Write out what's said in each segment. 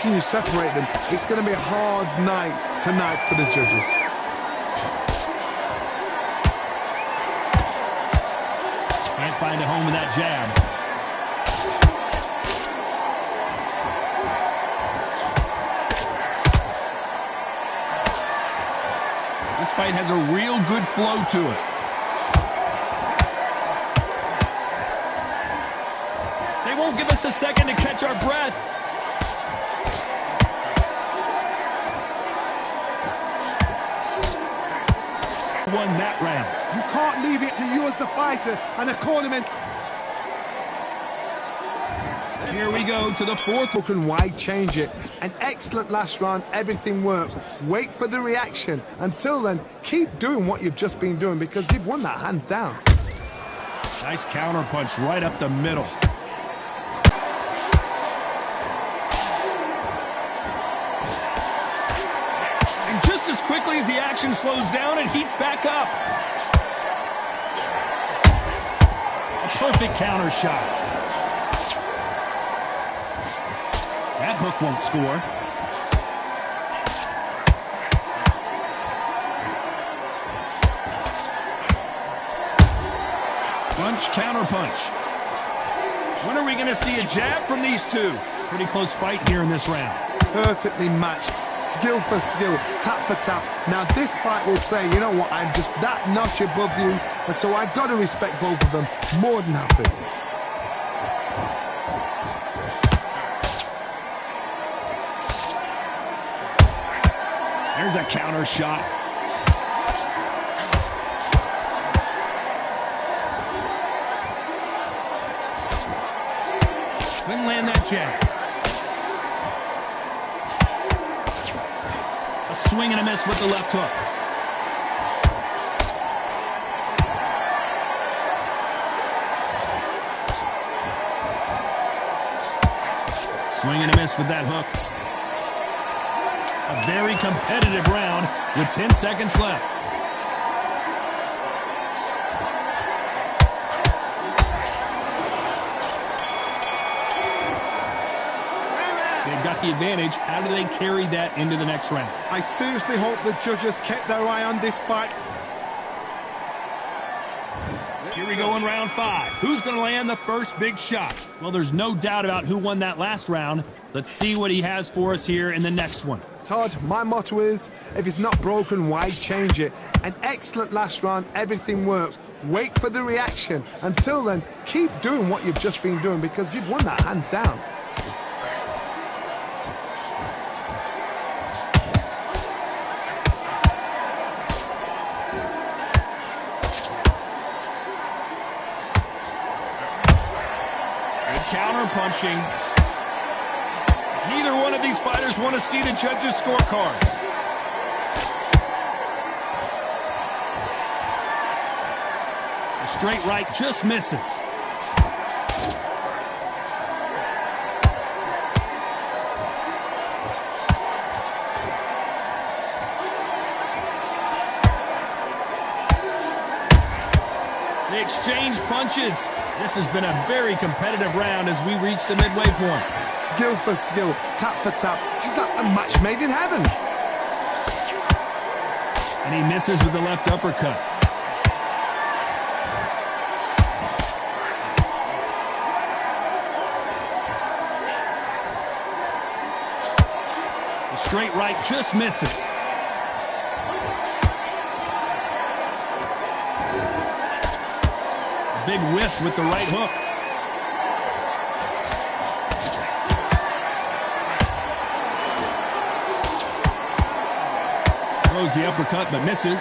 continue to separate them, it's going to be a hard night tonight for the judges. Can't find a home with that jab. This fight has a real good flow to it. They won't give us a second to catch our breath. Won that round. You can't leave it to you as the fighter and a cornerman. Here we go to the fourth. Can wide change it. An excellent last round. Everything works. Wait for the reaction. Until then, keep doing what you've just been doing because you've won that hands down. Nice counter punch right up the middle. And just as quickly as the action slows down, it heats back up. A perfect counter shot. That hook won't score. Punch, counter punch. When are we going to see a jab from these two? Pretty close fight here in this round. Perfectly matched, skill for skill, tap for tap. Now this fight will say, you know what, I'm just that notch above you, and so I've got to respect both of them more than happy. There's a counter shot. Couldn't land that jab. A swing and a miss with the left hook. Swing and a miss with that hook. A very competitive round with 10 seconds left. They've got the advantage. How do they carry that into the next round? I seriously hope the judges kept their eye on this fight. Here we go in round 5. Who's going to land the first big shot? Well, there's no doubt about who won that last round. Let's see what he has for us here in the next one. Todd, my motto is, if it's not broken, why change it? An excellent last round, everything works. Wait for the reaction. Until then, keep doing what you've just been doing because you've won that hands down. Good counter punching. Neither one of these fighters want to see the judges' scorecards. The straight right just misses. They exchange punches. This has been a very competitive round as we reach the midway point. Skill for skill, tap for tap. She's like a match made in heaven. And he misses with the left uppercut. The straight right just misses. A big whiff with the right hook. Throws the uppercut but misses.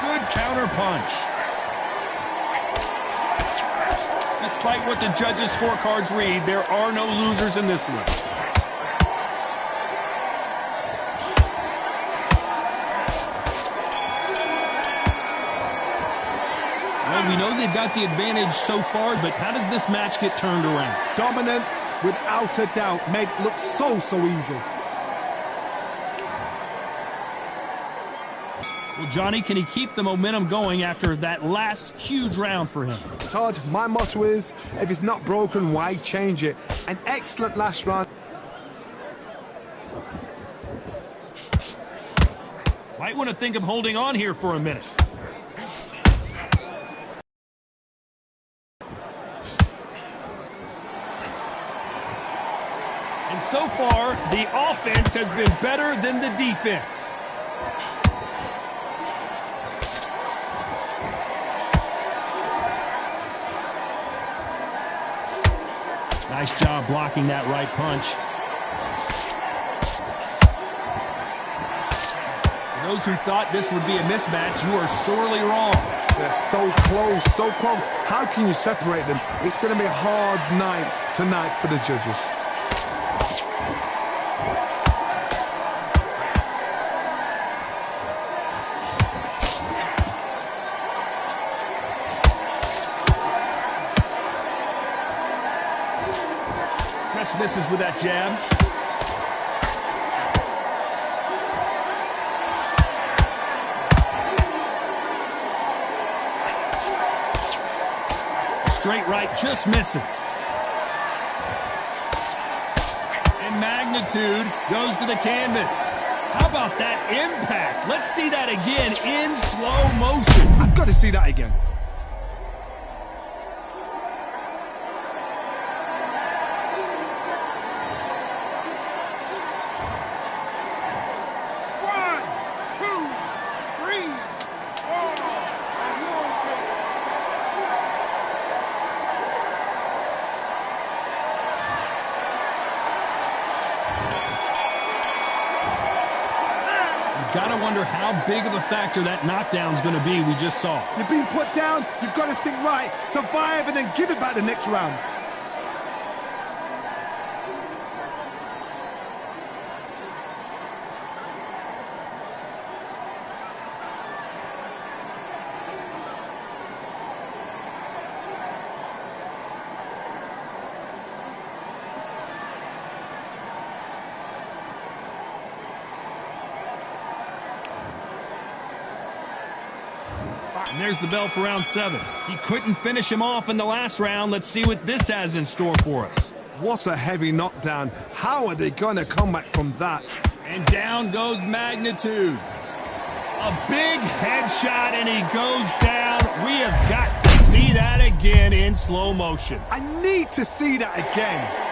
Good counter punch. Despite what the judges' scorecards read, there are no losers in this one. Well, we know they've got the advantage so far, but how does this match get turned around? Dominance, without a doubt, made it look so easy. Well, Johnny, can he keep the momentum going after that last huge round for him? Todd, my motto is, if it's not broken, why change it? An excellent last round. Might want to think of holding on here for a minute. And so far, the offense has been better than the defense. Nice job blocking that right punch. For those who thought this would be a mismatch, you are sorely wrong. They're so close, so close. How can you separate them? It's going to be a hard night tonight for the judges. Misses with that jab. Straight right just misses. And magnitude goes to the canvas. How about that impact? Let's see that again in slow motion. I've got to see that again. Gotta wonder how big of a factor that knockdown's gonna be we just saw. You're being put down, you've got to think right, survive, and then give it back the next round. And there's the bell for round 7. He couldn't finish him off in the last round. Let's see what this has in store for us. What a heavy knockdown. How are they going to come back from that? And down goes Magnitude. A big headshot, and he goes down. We have got to see that again in slow motion. I need to see that again.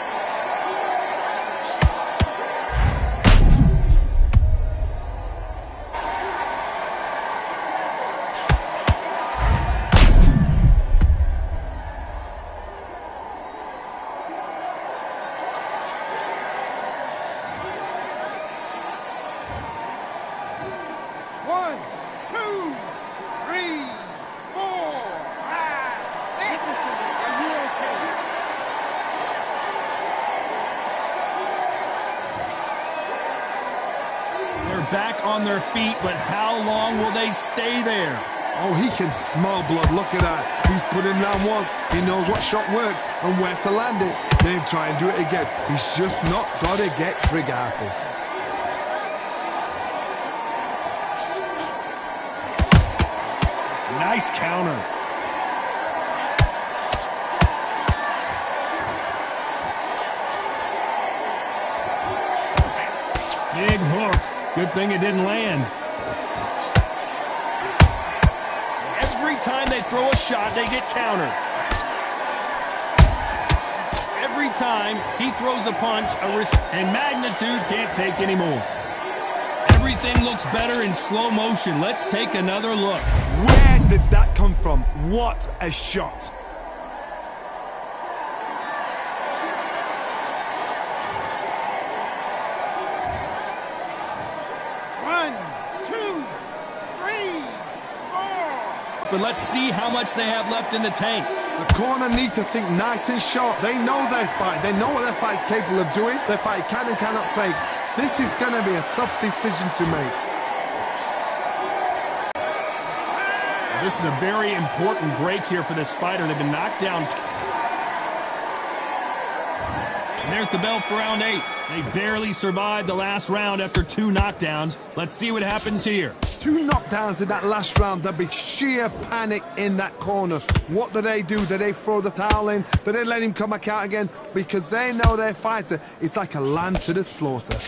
Back on their feet, but how long will they stay there? Oh, he can smell blood. Look at that. He's put him down once. He knows what shot works and where to land it. Then try and do it again. He's just not got to get trigger happy. Nice counter. Big hook. Good thing it didn't land. Every time they throw a shot, they get countered. Every time he throws a punch, and Magnitude can't take anymore. Everything looks better in slow motion. Let's take another look. Where did that come from? What a shot. But let's see how much they have left in the tank. The corner need to think nice and sharp. They know their fight. They know what their fight is capable of doing. Their fight can and cannot take. This is going to be a tough decision to make. This is a very important break here for this fighter. They've been knocked down. There's the bell for round 8. They barely survived the last round after 2 knockdowns. Let's see what happens here. 2 knockdowns in that last round. There'll be sheer panic in that corner. What do? Do they throw the towel in? Do they let him come back out again? Because they know their fighter is like a lamb to the slaughter.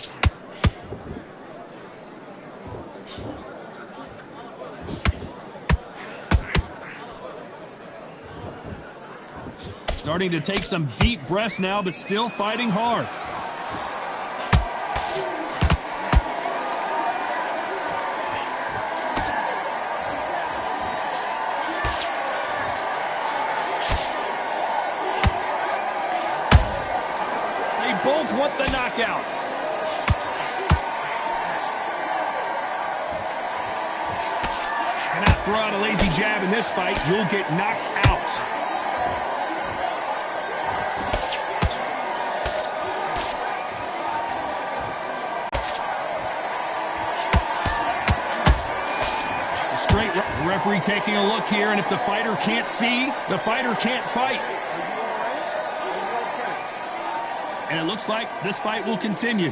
Starting to take some deep breaths now, but still fighting hard. They both want the knockout. Cannot throw out a lazy jab in this fight. You'll get knocked out. The referee taking a look here, and if the fighter can't see, the fighter can't fight. And it looks like this fight will continue.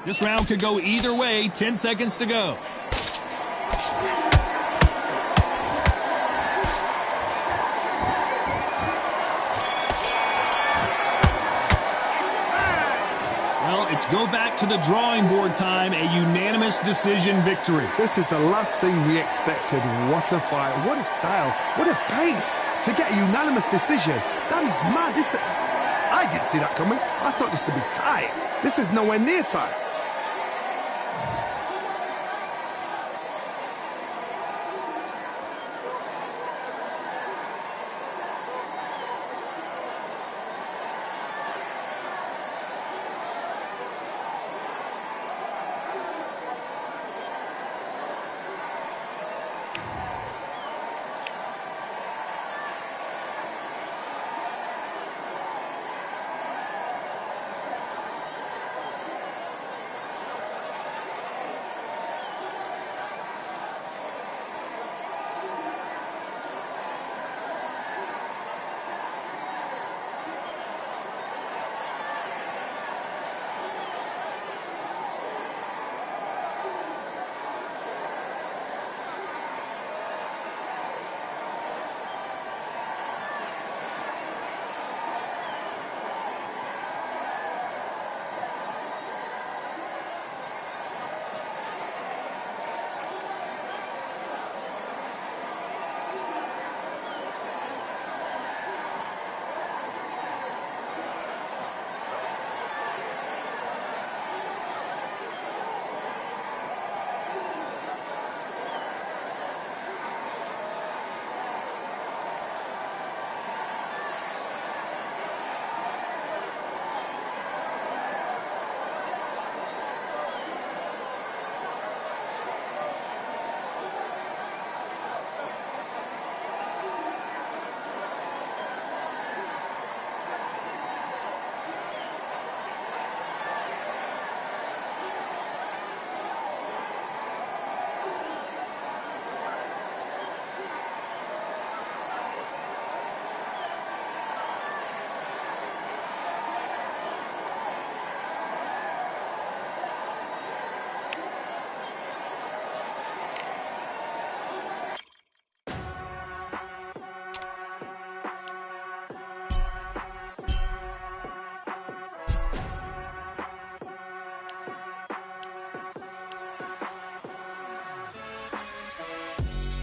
This round could go either way. 10 seconds to go. It's go back to the drawing board time, a unanimous decision victory. This is the last thing we expected. What a fight, what a style, what a pace to get a unanimous decision. That is mad. I didn't see that coming. I thought this would be tight. This is nowhere near tight.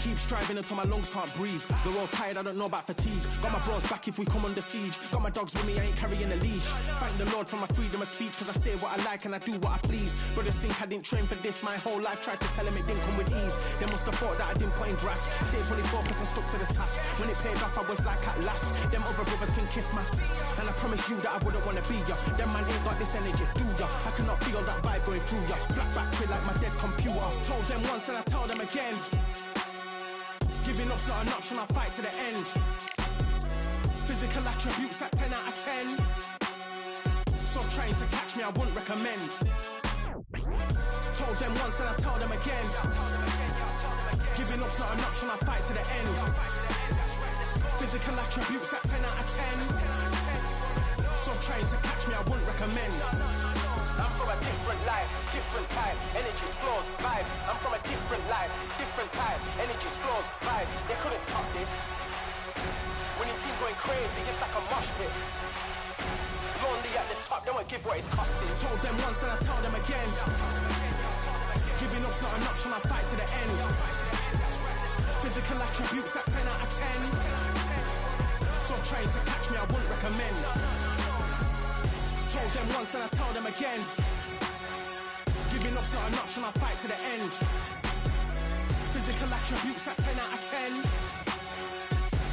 Keep striving until my lungs can't breathe. They're all tired, I don't know about fatigue. Got my bros back if we come under siege. Got my dogs with me, I ain't carrying a leash. Thank the Lord for my freedom of speech, cause I say what I like and I do what I please. Brothers think I didn't train for this my whole life. Tried to tell them it didn't come with ease. They must have thought that I didn't put in graft. Stayed fully focused and stuck to the task. When it paid off, I was like at last. Them other brothers can kiss my ass. And I promise you that I wouldn't wanna be ya. Them man ain't got this energy, do ya? I cannot feel that vibe going through ya. Flat back quick like my dead computer. Told them once and I tell them again. Giving up's not an option, I'll fight to the end. Physical attributes at 10 out of 10. So trying to catch me, I wouldn't recommend. Told them once and I tell them again. Giving up's not an option, I fight to the end. Physical attributes at 10 out of 10. So trying to catch me, I wouldn't recommend. I'm from a different life, different type, energies, flows, vibes. I'm from a different life, different type, energies, flows, vibes. They couldn't top this. Winning team going crazy, it's like a mosh pit. Lonely at the top, they won't give what it's costing. Told them once and I tell them again. Giving up's not an option, I fight to the end. Physical attributes at 10 out of 10. So trying to catch me, I wouldn't recommend. Told them once and I tell them again. Giving up's not an option, I fight to the end. Physical attributes at 10 out of 10.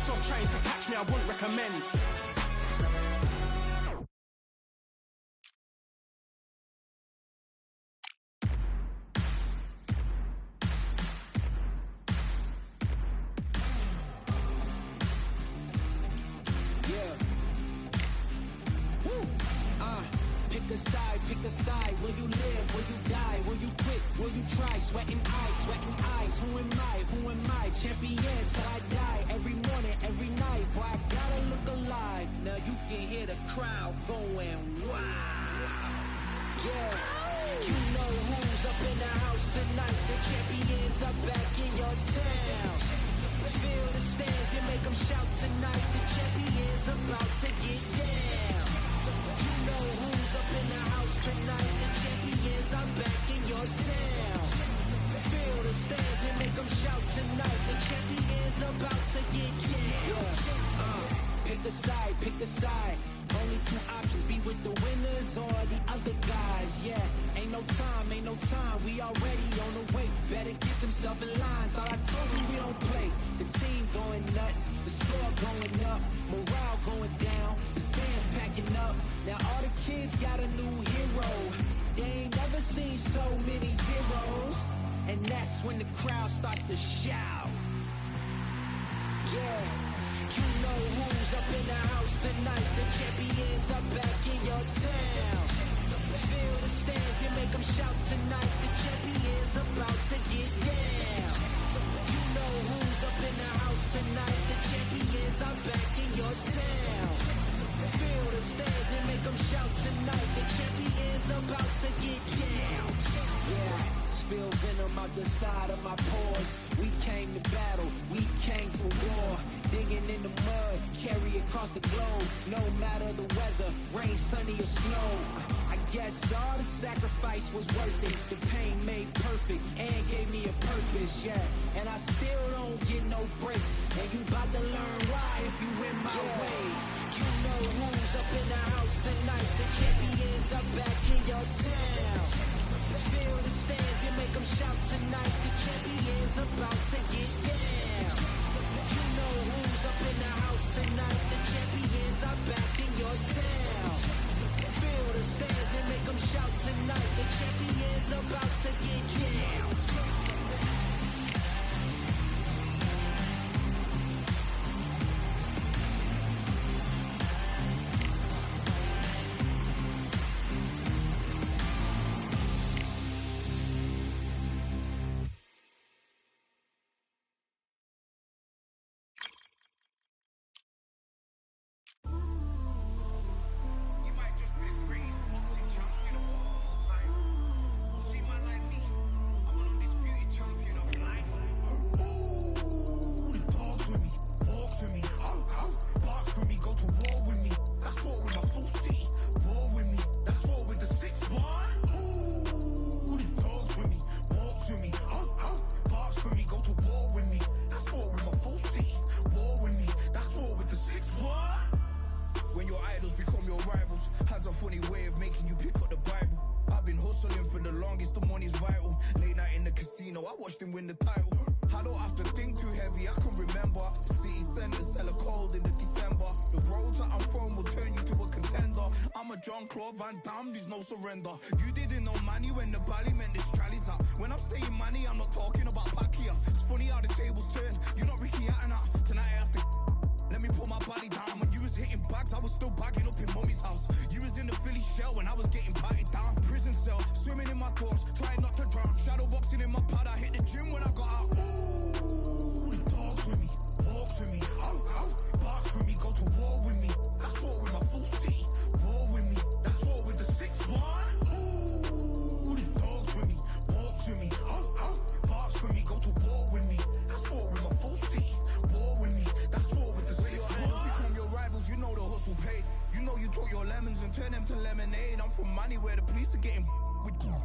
So trying to catch me, I wouldn't recommend. Pick a side, will you live, will you die, will you quit, will you try, sweating eyes, who am I, champion till I die, every morning, every night, boy I gotta look alive, now you can hear the crowd going wow, yeah, you know who's up in the house tonight, the champions are back in your town, feel the stands and make them shout tonight, the champions about to get down, you know who's up in the house tonight, the champions are back in your town. Feel the stands and make them shout tonight, the champions about to get down. Pick a side, only two options, be with the winners or the other guys, yeah. Ain't no time, we already on the way, better get themselves in line, thought I told you we don't play. The team going nuts, the score going up, morale going down, the fans packing up, now all the kids got a new hero, they ain't never seen so many zeros, and that's when the crowd starts to shout, yeah. You know who's up in the house tonight, the champions are back in your town, feel the stands and make them shout tonight, the champions about to get down, you know who's up in the house tonight, the champions are back in your town, feel the stands and make them shout tonight, the champions about to get down, yeah. Spill venom out the side of my pores. We came to battle, we came for war. Digging in the mud, carry across the globe. No matter the weather, rain, sunny or snow. I guess all the sacrifice was worth it. The pain made perfect and gave me a purpose, yeah. And I still don't get no breaks. And you about to learn why if you in my way. You know who's up in the house tonight. The champions are back in your town. Feel the stands and make them shout tonight. The champions about to get down. You know who's up in the house tonight. The champions are back in your town. Feel the stands and make them shout tonight. The champions about to get down. Van Damme, there's no surrender. You didn't know money when the bally meant this trallies up. When I'm saying money, I'm not talking about back here. It's funny how the tables turn. You're not Ricky Hatton up. Tonight I have to let me put my body down. When you was hitting bags, I was still bagging up in mommy's house. You was was in the Philly shell when I was getting patted down. Prison cell, swimming in my thoughts, trying not to drown. Shadow boxing in my pad, I hit the gym when I got out. Ooh, the dogs with me, walks with me, barks with me, go to war with me. That's war with my full city, war with me. That's war with the 6-1. Ooh, the dogs with me, walks with me, barks with me, go to war with me. That's war with my full city, war with me. That's war with the 6-1. Become your rivals, you know the hustle paid. You know you took your lemons and turn them to lemonade. I'm from money where the police are getting with you.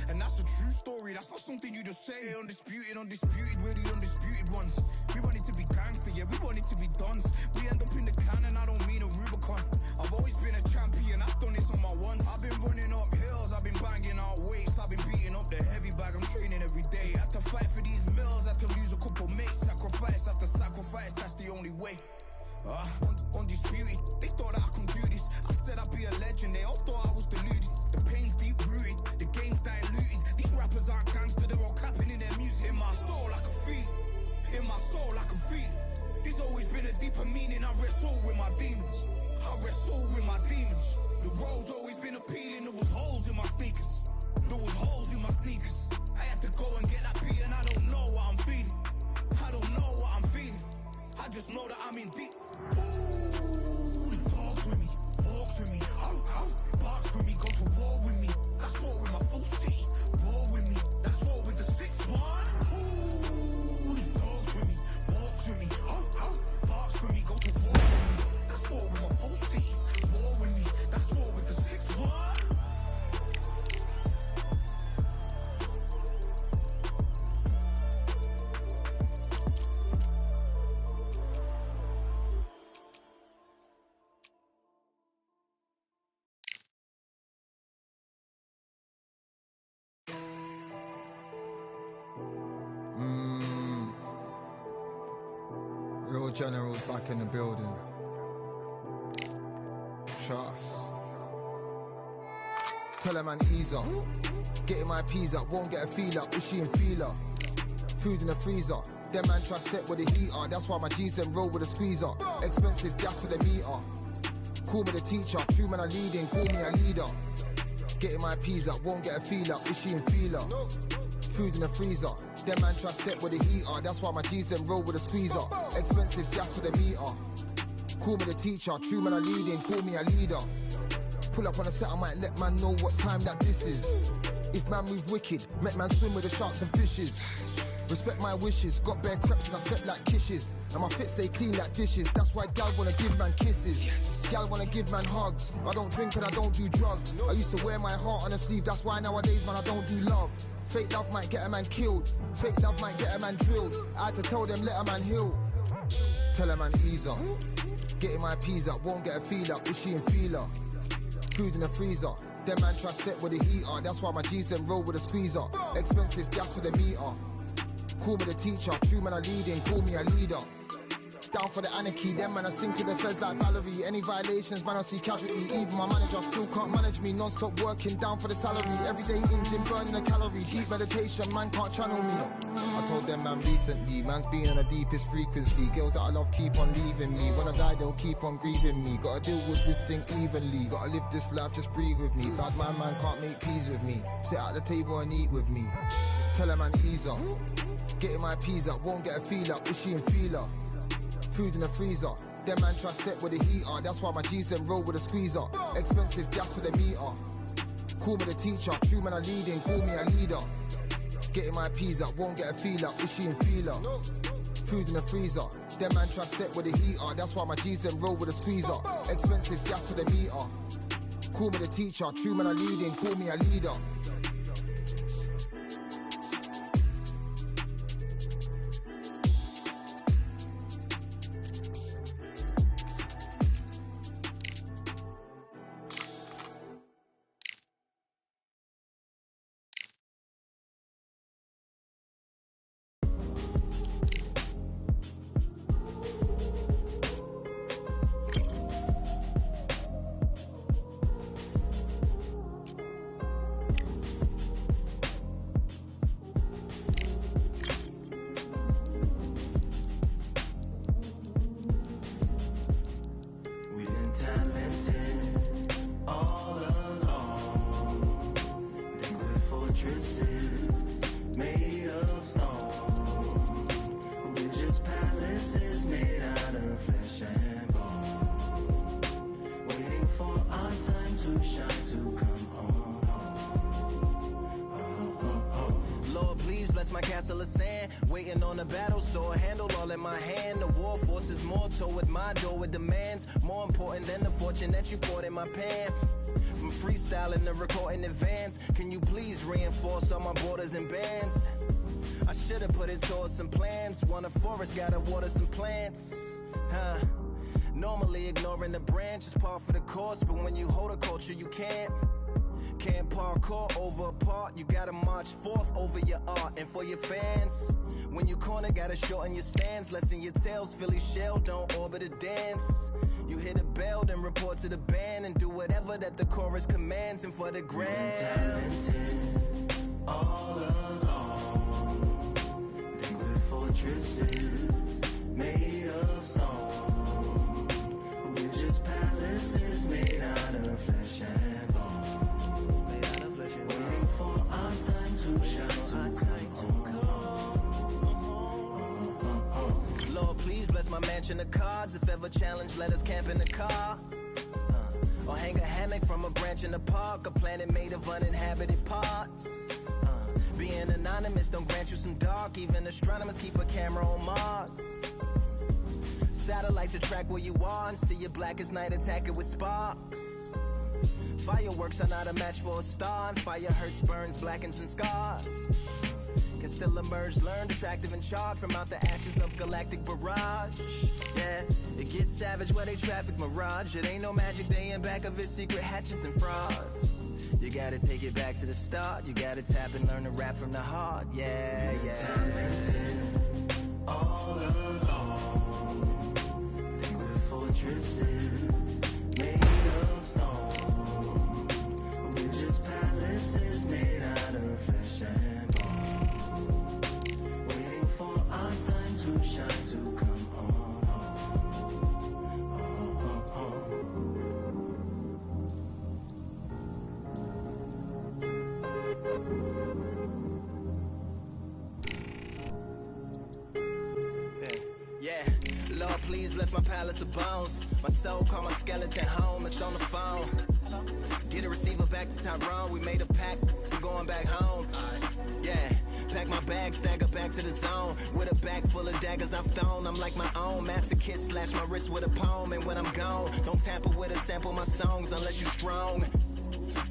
And that's a true story, that's not something you just say. Undisputed, we're the undisputed ones. We want it to be gangster, yeah, we want it to be dons. We end up in the can and I don't mean a Rubicon. I've always been a champion, I've done this on my ones. I've been running up hills, I've been banging out weights. I've been beating up the heavy bag, I'm training every day. Had to fight for these mills, had to lose a couple mates. Sacrifice after sacrifice, that's the only way. Undisputed, they thought that I could do this. I said I'd be a legend, they all thought I was deluded. The pain's deep rooted, the game's diluted. These rappers aren't gangster, they're all capping in their music. In my soul I can feel it, in my soul I can feel it. There's always been a deeper meaning, I wrestle with my demons. I wrestle with my demons. The road's always been appealing, there was holes in my sneakers. There was holes in my sneakers. I had to go and get that beat and I don't know what I'm feeling. I don't know what I'm feeling. I just know that I'm in deep. Ooh, the dogs with me, walks with me, barks with me, go to war with me. That's war with my full city, war with me. That's war with the 6-1. Ooh, the dogs with me, walks with me, barks with me, go to war with me. That's war with my full city, war with me. That's war with the 6-1. Real generals back in the building. Trust. Tell a man ease up. Getting my peas up, won't get a feel up. Is she in feeler? Food in the freezer. Them man try step with the heater. That's why my G's them roll with a squeezer. Expensive gas for the meter. Call me the teacher. True man I leading, call me a leader. Getting my peas up, won't get a feel up. Is she in feeler? Food in the freezer. Them man try step with the heater. That's why my G's them roll with a squeezer. Expensive gas for the meter. Call me the teacher. True man I leading, call me a leader. Pull up on a set, I might let man know what time that this is. If man move wicked, make man swim with the sharks and fishes. Respect my wishes, got bare creps and I step like kisses. And my fit stay clean like dishes. That's why gal wanna give man kisses. Gal wanna give man hugs. I don't drink and I don't do drugs. I used to wear my heart on a sleeve. That's why nowadays man I don't do love. Fake love might get a man killed. Fake love might get a man drilled. I had to tell them let a man heal. Tell a man ease up. Getting my peas up, won't get a feel up. Is she in feeler? Food in the freezer. Them man try step with the heater. That's why my G's them roll with a squeezer. Expensive gas for the meter. Call me the teacher. True man I leading, call me a leader. Down for the anarchy, them man I sing to the feds like Valerie. Any violations, man I see casualty. Even my manager still can't manage me. Non-stop working, down for the salary. Everyday in gym, burning a calorie. Deep meditation, man can't channel me. I told them man recently, man's been on the deepest frequency. Girls that I love keep on leaving me. When I die they'll keep on grieving me. Gotta deal with this thing evenly. Gotta live this life, just breathe with me. Bad man can't make peace with me. Sit at the table and eat with me. Tell a man ease up. Getting my peas up, won't get a feel up. Is she in feeler? Food in the freezer. Them man try step with the heater. That's why my G's them roll with a squeezer. Expensive gas for the meter. Call me the teacher. True man I leading, call me a leader. Getting my peas up, won't get a feel up. Is she in feeler? Food in the freezer. Them man try step with the heater. That's why my G's them roll with a squeezer. Expensive gas for the meter. Call me the teacher. True man I leading, call me a leader. please bless my castle of sand. Waiting on the battle, so a handle all in my hand. The war forces more toward my door with demands. More important than the fortune that you poured in my pan. From freestyling to recording advance, can you please reinforce all my borders and bands? I should've put it towards some plans. Want a forest, gotta water some plants. Normally ignoring the branch is par for the course, but when you hold a culture you can't parkour over a part. You gotta march forth over your art. And for your fans, when you corner, gotta shorten your stance. Lessen your tails, Philly shell, don't orbit a dance. You hit a bell, then report to the band and do whatever that the chorus commands. And for the grand, talented all along. Think with fortresses made of stone. We're just palaces made out of flesh and bone. Waiting for our time to shine, Lord, please bless my mansion of cards. If ever challenged, let us camp in the car. Or hang a hammock from a branch in the park. A planet made of uninhabited parts. Being anonymous don't grant you some dark. Even astronomers keep a camera on Mars. Satellite to track where you are and see you black as night, attack it with sparks. Fireworks are not a match for a star, and fire hurts, burns, blackens, and scars. Can still emerge, learned, attractive, and charred from out the ashes of galactic barrage. Yeah, it gets savage where they traffic mirage. It ain't no magic day in back of its secret hatches and frauds. You gotta take it back to the start. You gotta tap and learn to rap from the heart. Yeah, yeah. Talented all along. Think with fortresses made of stone. We're just palaces made out of flesh and bone. Waiting for our time to shine, to come on. Lord, please bless my palace of bones. My soul call my skeleton home. It's on the phone. Get a receiver back to Tyrone. We made a pact, we're going back home. Yeah, pack my bag, stagger back to the zone. With a bag full of daggers I've thrown. I'm like my own masochist, slash my wrist with a poem. And when I'm gone, don't tamper with or sample my songs unless you're strong.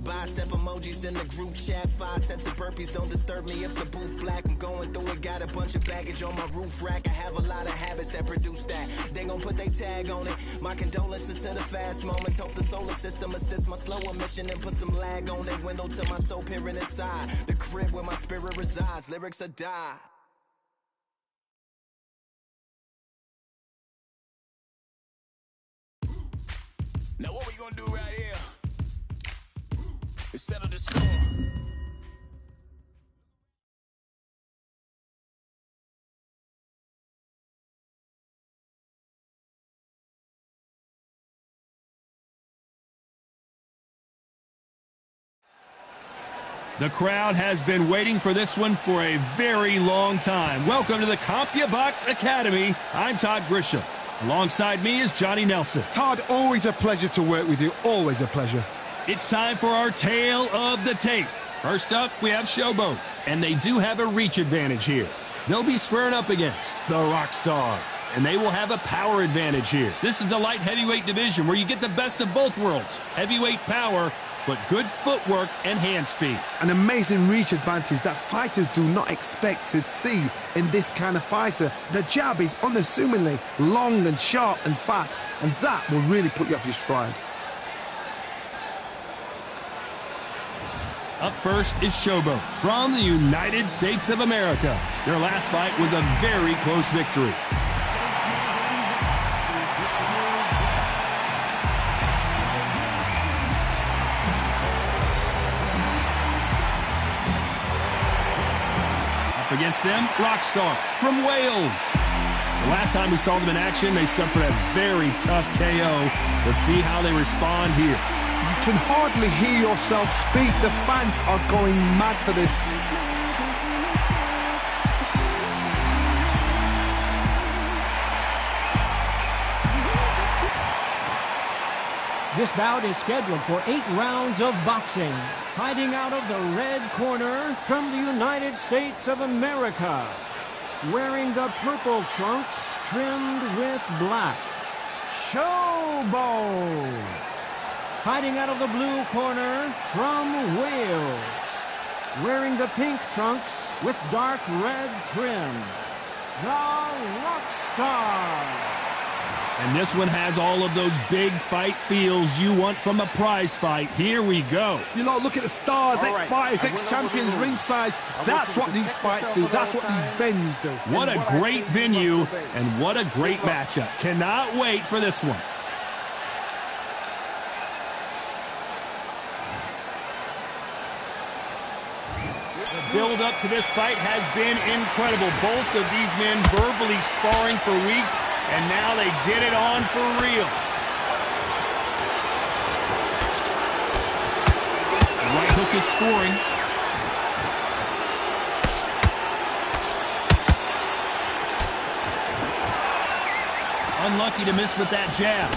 Bicep emojis in the group chat. 5 sets of burpees, don't disturb me if the booth black. I'm going through it, got a bunch of baggage on my roof rack. I have a lot of habits that produce that. They gon' put they tag on it. My condolences to the fast moments. Hope the solar system assists my slower mission and put some lag on it. Window to my soul peering inside the crib where my spirit resides. Lyrics are die. Now what we gonna do right here is settle the score. The crowd has been waiting for this one for a very long time. Welcome to the CompuBox Academy. I'm Todd Grisham. Alongside me is Johnny Nelson. Todd, always a pleasure to work with you. Always a pleasure. It's time for our tale of the tape. First up, we have Showboat, and they do have a reach advantage here. They'll be squared up against the Rockstar, and they will have a power advantage here. This is the light heavyweight division where you get the best of both worlds. Heavyweight power, but good footwork and hand speed. An amazing reach advantage that fighters do not expect to see in this kind of fighter. The jab is unassumingly long and sharp and fast, and that will really put you off your stride. Up first is Showboat from the United States of America. Their last fight was a very close victory. Up against them, Rockstar from Wales. The last time we saw them in action, they suffered a very tough KO. Let's see how they respond here. You can hardly hear yourself speak. The fans are going mad for this. This bout is scheduled for 8 rounds of boxing. Fighting out of the red corner from the United States of America. Wearing the purple trunks trimmed with black. Showboat. Fighting out of the blue corner from Wales. Wearing the pink trunks with dark red trim. The Rockstar. And this one has all of those big fight feels you want from a prize fight. Here we go. You lot look at the stars, ex-fighters, ex-champions ringside. That's what these fights do. That's what these venues do. What a great venue and what a great matchup. Cannot wait for this one. The build-up to this fight has been incredible. Both of these men verbally sparring for weeks, and now they get it on for real. The right hook is scoring. Unlucky to miss with that jab.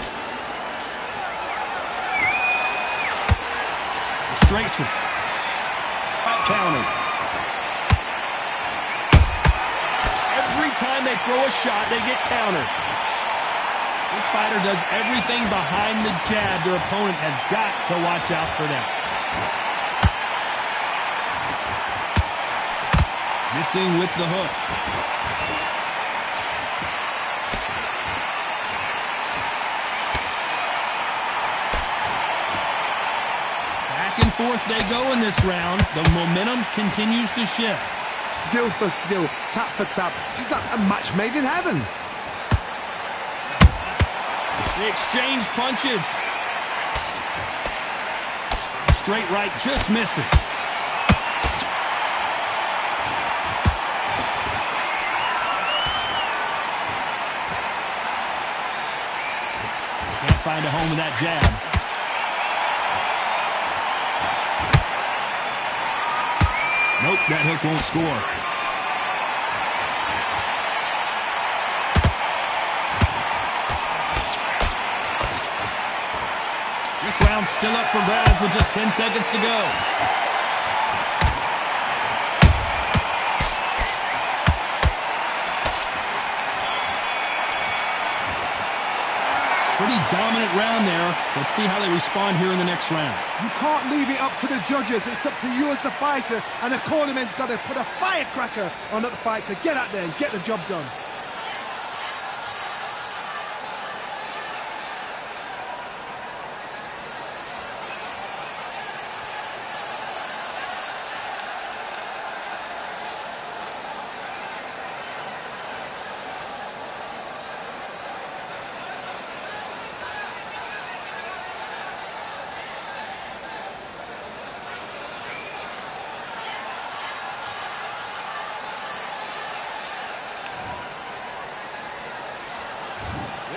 Straight six. Counter. Every time they throw a shot, they get countered. This fighter does everything behind the jab. Their opponent has got to watch out for that. Missing with the hook. Back and forth they go in this round. The momentum continues to shift. Skill for skill, tap for tap. She's like a match made in heaven. They exchange punches. Straight right just misses. Can't find a home with that jab. Nope, that hook won't score. This round's still up for grabs with just 10 seconds to go. Pretty dominant round there. Let's see how they respond here in the next round. You can't leave it up to the judges. It's up to you as the fighter, and the cornerman's got to put a firecracker on that fighter. Get out there and get the job done.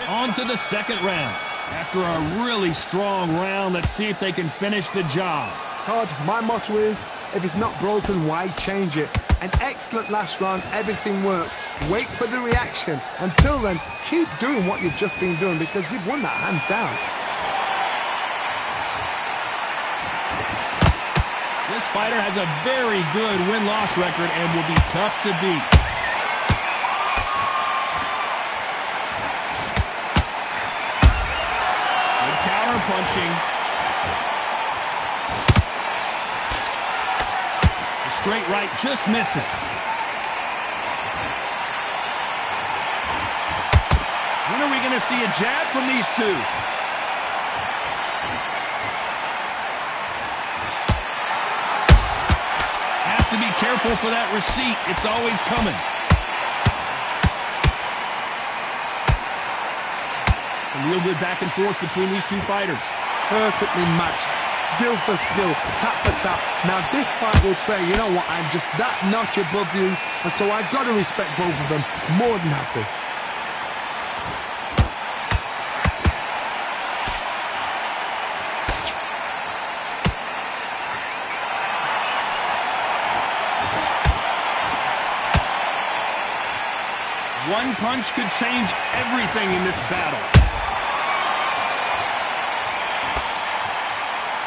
On to the second round. After a really strong round, let's see if they can finish the job. Todd, my motto is, if it's not broken, why change it? An excellent last round, everything works. Wait for the reaction. Until then, keep doing what you've just been doing because you've won that hands down. This fighter has a very good win-loss record and will be tough to beat. Punching. The straight right just misses. When are we going to see a jab from these two? Has to be careful for that receipt. It's always coming. Real good back and forth between these two fighters. Perfectly matched. Skill for skill. Tap for tap. Now this fight will say, you know what, I'm just that notch above you, and so I've got to respect both of them. More than happy. One punch could change everything in this battle.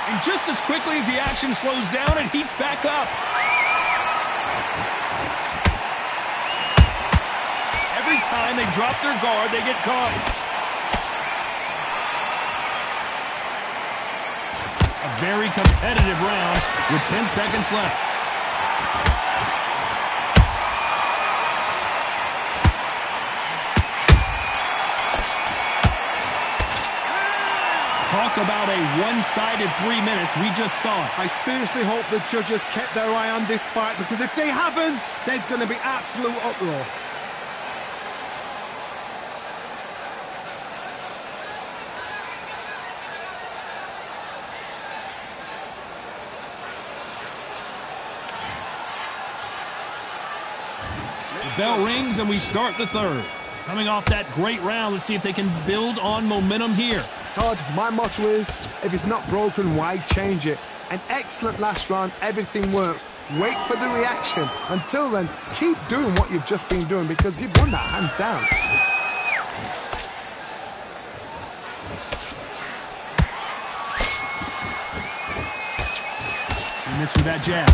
And just as quickly as the action slows down, it heats back up. Every time they drop their guard, they get caught. A very competitive round with 10 seconds left. Talk about a one-sided 3 minutes. We just saw it. I seriously hope the judges kept their eye on this fight, because if they haven't, there's going to be absolute uproar. The bell rings and we start the third. Coming off that great round, let's see if they can build on momentum here. Todd, my motto is, if it's not broken, why change it? An excellent last round, everything works. Wait for the reaction. Until then, keep doing what you've just been doing, because you've won that hands down. He missed with that jab.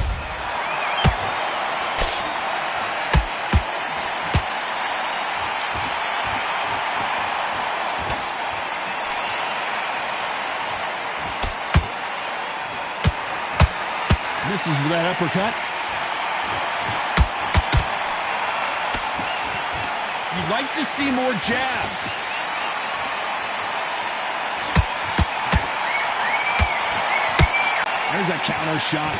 Misses with that uppercut. You'd like to see more jabs. There's a counter shot.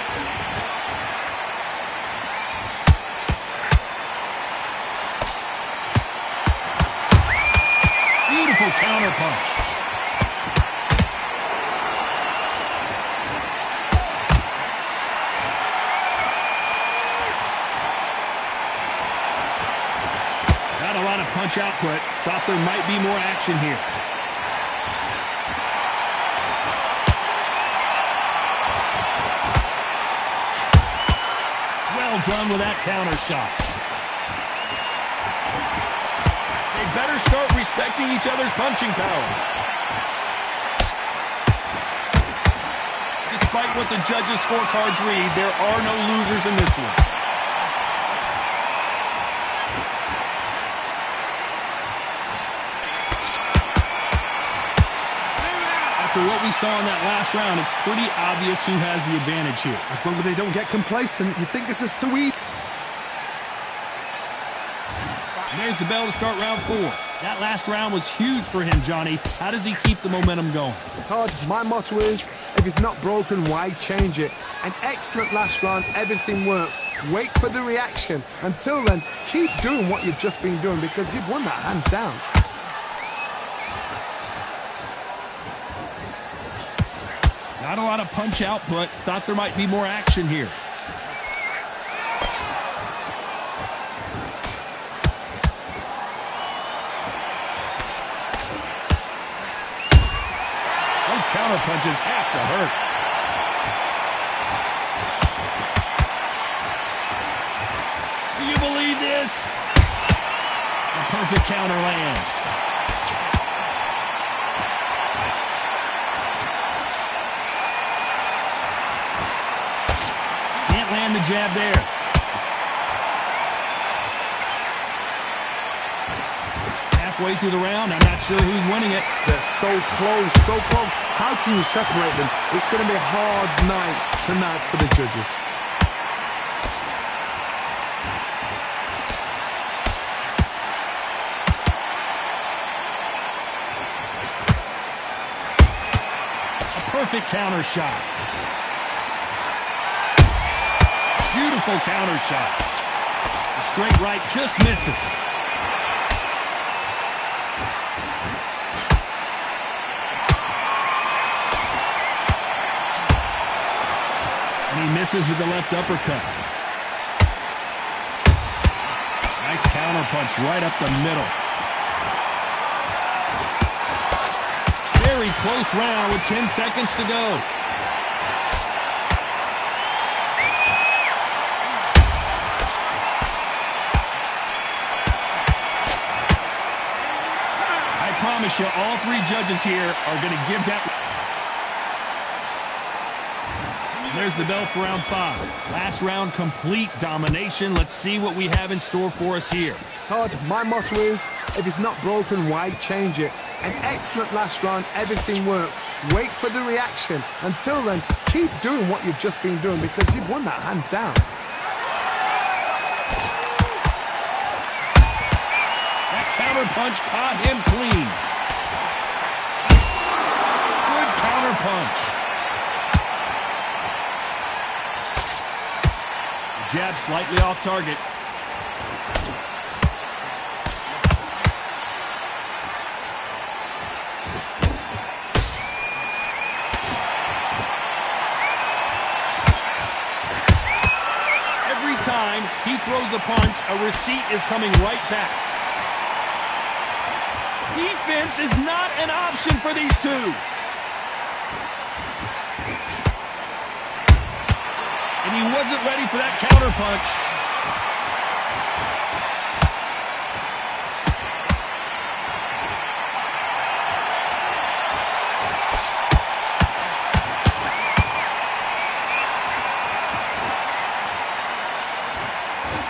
Beautiful counter punch. Punch output. Thought there might be more action here. Well done with that counter shot. They better start respecting each other's punching power. Despite what the judges' scorecards read, there are no losers in this one. After what we saw in that last round, it's pretty obvious who has the advantage here. As long as they don't get complacent, you think this is too easy. And there's the bell to start round 4. That last round was huge for him, Johnny. How does he keep the momentum going? Todd, my motto is, if it's not broken, why change it? An excellent last round, everything works. Wait for the reaction. Until then, keep doing what you've just been doing, because you've won that hands down. Not a lot of punch output. Thought there might be more action here. Those counter punches have to hurt. Do you believe this? A perfect counter lands. Land the jab there. Halfway through the round, I'm not sure who's winning it. They're so close, so close. How can you separate them? It's going to be a hard night tonight for the judges. A perfect counter shot. Beautiful counter shot. The straight right just misses. And he misses with the left uppercut. Nice counter punch right up the middle. Very close round with 10 seconds to go. I promise you, all three judges here are going to give that. There's the bell for round 5. Last round, complete domination. Let's see what we have in store for us here. Todd, my motto is, if it's not broken, why change it? An excellent last round, everything works. Wait for the reaction. Until then, keep doing what you've just been doing because you've won that hands down. That counter punch caught him clean. Good counter punch. Jab slightly off target. Every time he throws a punch, a receipt is coming right back. Defense is not an option for these two. And he wasn't ready for that counter punch.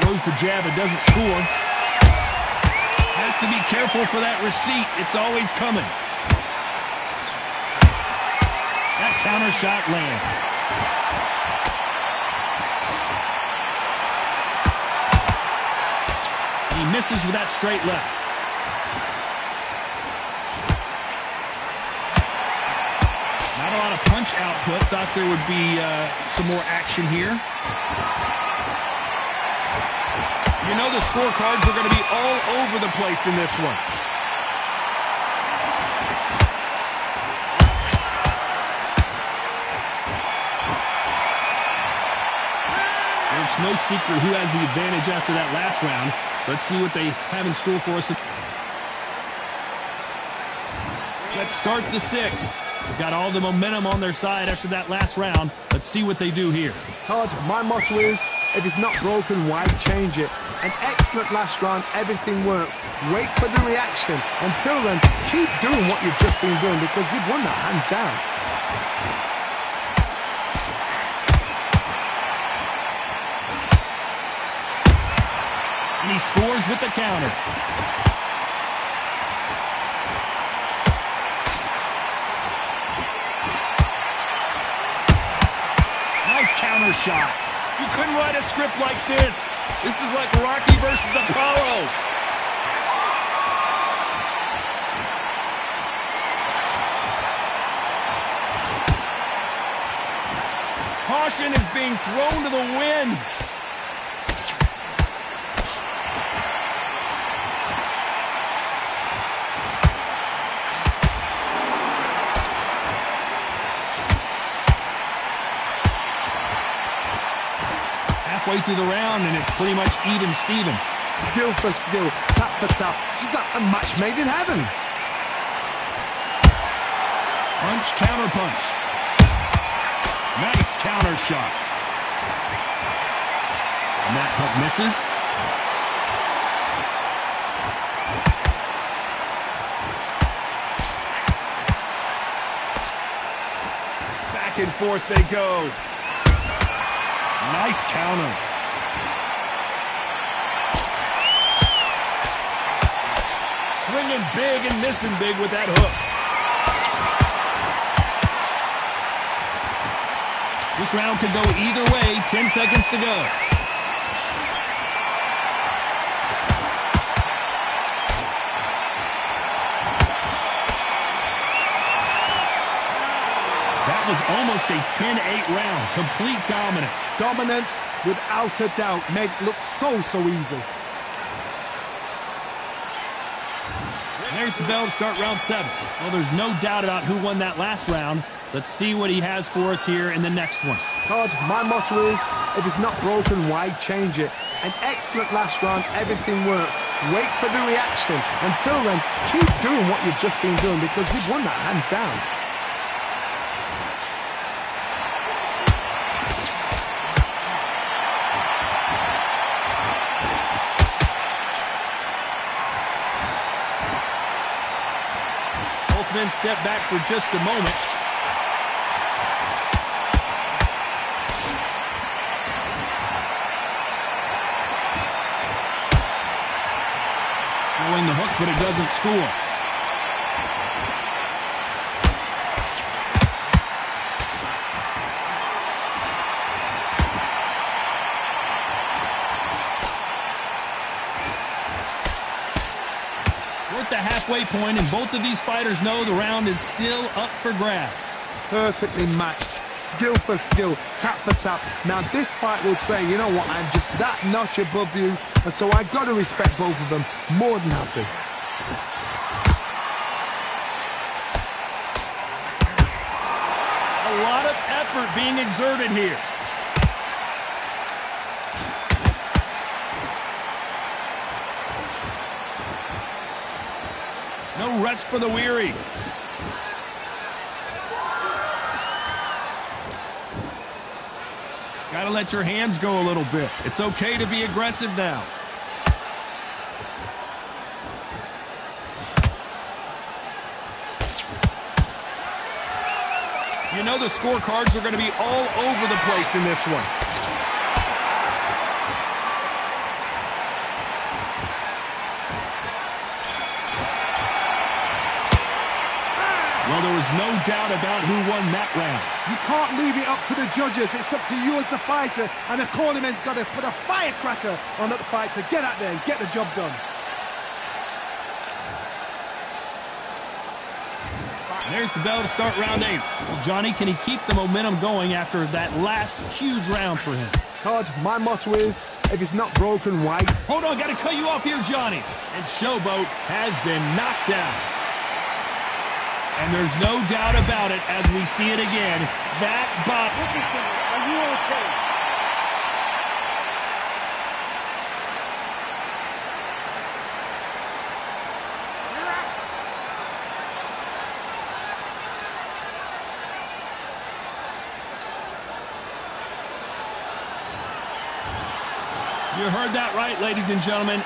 Throws the jab, it doesn't score. Has to be careful for that receipt. It's always coming. That counter shot lands. He misses with that straight left. Not a lot of punch output. Thought there would be some more action here. You know the scorecards are going to be all over the place in this one. It's no secret who has the advantage after that last round. Let's see what they have in store for us. Let's start the 6th. They've got all the momentum on their side after that last round. Let's see what they do here. Todd, my motto is, if it's not broken, why change it? An excellent last round, everything works. Wait for the reaction. Until then, keep doing what you've just been doing because you've won that hands down. And he scores with the counter. Nice counter shot. You couldn't write a script like this. This is like Rocky versus Apollo. Caution is being thrown to the wind. Halfway through the round, and it's pretty much even Steven. Skill for skill, tap for tap, just like a match made in heaven. Punch, counter punch. Nice counter shot. And that hook misses. Back and forth they go. Nice counter. Swinging big and missing big with that hook. This round could go either way. 10 seconds to go. That was almost a 10-8 round. Complete dominance. Dominance, without a doubt, made it look so easy. There's the bell to start round 7. Well, there's no doubt about who won that last round. Let's see what he has for us here in the next one. Todd, my motto is, if it's not broken, why change it? An excellent last round, everything works. Wait for the reaction. Until then, keep doing what you've just been doing because you've won that hands down. Both men step back for just a moment. Throwing the hook, but it doesn't score. We're at the halfway point, and both of these fighters know the round is still up for grabs. Perfectly matched, skill for skill, tap for tap. Now this fight will say, you know what, I'm just that notch above you, and so I've got to respect both of them more than happy. A lot of effort being exerted here. No rest for the weary. Gotta let your hands go a little bit. It's okay to be aggressive now. You know the scorecards are going to be all over the place in this one. Well, there was no doubt about who won that round. You can't leave it up to the judges. It's up to you as the fighter, and the cornerman's got to put a firecracker on that fight to get out there and get the job done. There's the bell to start round 8. Well, Johnny, can he keep the momentum going after that last huge round for him? Todd, my motto is, if it's not broken, why? Hold on, got to cut you off here, Johnny. And Showboat has been knocked down. And there's no doubt about it as we see it again. That bot. Listen to me. Are you okay? You heard that right, ladies and gentlemen.